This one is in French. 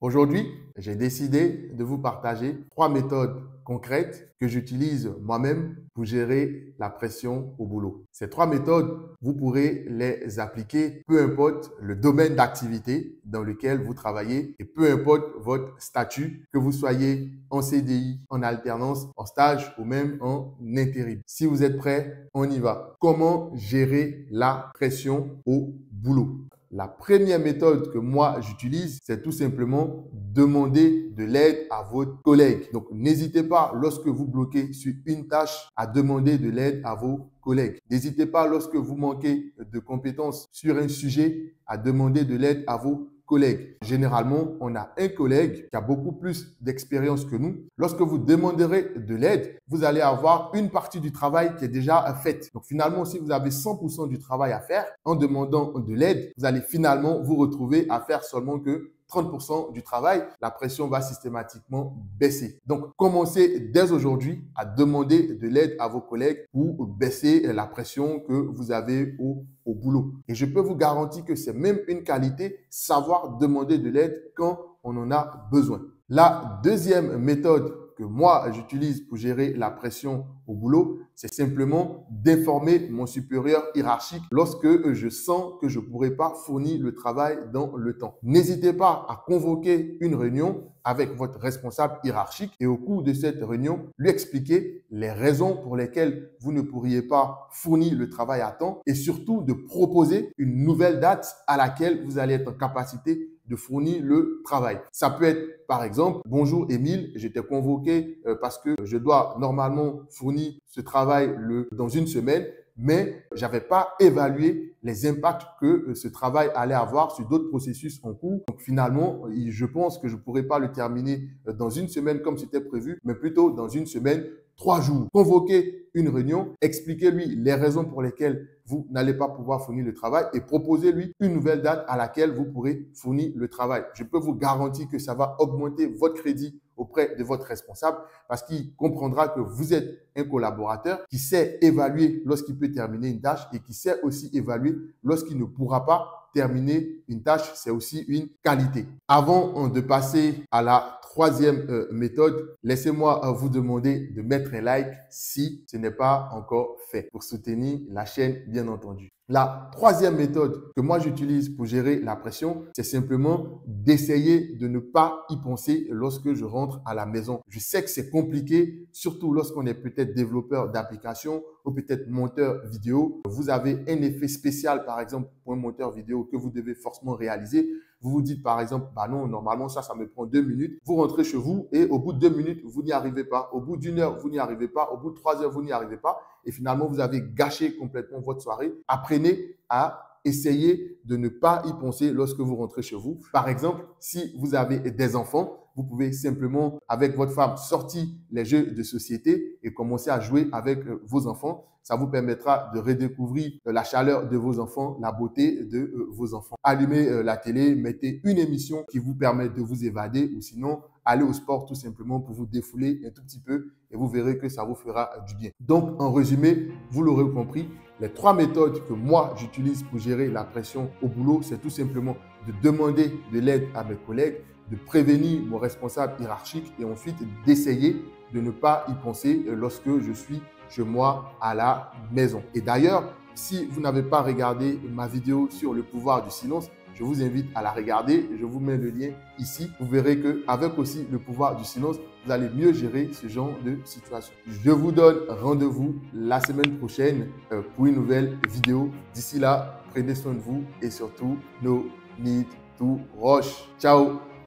Aujourd'hui, j'ai décidé de vous partager 3 méthodes concrètes que j'utilise moi-même pour gérer la pression au boulot. Ces 3 méthodes, vous pourrez les appliquer peu importe le domaine d'activité dans lequel vous travaillez et peu importe votre statut, que vous soyez en CDI, en alternance, en stage ou même en intérim. Si vous êtes prêts, on y va. Comment gérer la pression au boulot? La première méthode que moi j'utilise, c'est tout simplement demander de l'aide à votre collègue. Donc, n'hésitez pas lorsque vous bloquez sur une tâche à demander de l'aide à vos collègues. N'hésitez pas lorsque vous manquez de compétences sur un sujet à demander de l'aide à vos collègues. Généralement, on a un collègue qui a beaucoup plus d'expérience que nous. Lorsque vous demanderez de l'aide, vous allez avoir une partie du travail qui est déjà faite. Donc finalement, si vous avez 100% du travail à faire, en demandant de l'aide, vous allez finalement vous retrouver à faire seulement que 30% du travail, la pression va systématiquement baisser. Donc, commencez dès aujourd'hui à demander de l'aide à vos collègues pour baisser la pression que vous avez au boulot. Et je peux vous garantir que c'est même une qualité, savoir demander de l'aide quand on en a besoin. La deuxième méthode que moi j'utilise pour gérer la pression au boulot, c'est simplement d'informer mon supérieur hiérarchique lorsque je sens que je ne pourrai pas fournir le travail dans le temps. N'hésitez pas à convoquer une réunion avec votre responsable hiérarchique et au cours de cette réunion, lui expliquer les raisons pour lesquelles vous ne pourriez pas fournir le travail à temps et surtout de proposer une nouvelle date à laquelle vous allez être en capacité de fournir le travail. Ça peut être, par exemple, bonjour Émile, j'étais convoqué parce que je dois normalement fournir ce travail dans une semaine, mais je n'avais pas évalué les impacts que ce travail allait avoir sur d'autres processus en cours. Donc finalement, je pense que je ne pourrais pas le terminer dans une semaine comme c'était prévu, mais plutôt dans une semaine, 3 jours. Convoquez une réunion, expliquez-lui les raisons pour lesquelles vous n'allez pas pouvoir fournir le travail et proposez-lui une nouvelle date à laquelle vous pourrez fournir le travail. Je peux vous garantir que ça va augmenter votre crédit auprès de votre responsable parce qu'il comprendra que vous êtes un collaborateur qui sait évaluer lorsqu'il peut terminer une tâche et qui sait aussi évaluer lorsqu'il ne pourra pas terminer une tâche. C'est aussi une qualité. Avant de passer à la troisième méthode, laissez-moi vous demander de mettre un like si ce n'est pas encore fait pour soutenir la chaîne, bien entendu. La troisième méthode que moi j'utilise pour gérer la pression, c'est simplement d'essayer de ne pas y penser lorsque je rentre à la maison. Je sais que c'est compliqué, surtout lorsqu'on est peut-être développeur d'applications ou peut-être monteur vidéo. Vous avez un effet spécial, par exemple, pour un monteur vidéo que vous devez forcément réaliser. Vous vous dites par exemple, bah non, normalement ça me prend 2 minutes. Vous rentrez chez vous et au bout de 2 minutes, vous n'y arrivez pas. Au bout d'une heure, vous n'y arrivez pas. Au bout de 3 heures, vous n'y arrivez pas. Et finalement, vous avez gâché complètement votre soirée. Apprenez à essayer de ne pas y penser lorsque vous rentrez chez vous. Par exemple, si vous avez des enfants, vous pouvez simplement, avec votre femme, sortir les jeux de société et commencer à jouer avec vos enfants. Ça vous permettra de redécouvrir la chaleur de vos enfants, la beauté de vos enfants. Allumez la télé, mettez une émission qui vous permet de vous évader ou sinon, allez au sport tout simplement pour vous défouler un tout petit peu et vous verrez que ça vous fera du bien. Donc, en résumé, vous l'aurez compris, les 3 méthodes que moi j'utilise pour gérer la pression au boulot, c'est tout simplement de demander de l'aide à mes collègues, de prévenir mon responsable hiérarchique et ensuite d'essayer de ne pas y penser lorsque je suis chez moi à la maison. Et d'ailleurs, si vous n'avez pas regardé ma vidéo sur le pouvoir du silence, je vous invite à la regarder. Je vous mets le lien ici. Vous verrez qu'avec aussi le pouvoir du silence, vous allez mieux gérer ce genre de situation. Je vous donne rendez-vous la semaine prochaine pour une nouvelle vidéo. D'ici là, prenez soin de vous et surtout, no need to rush. Ciao!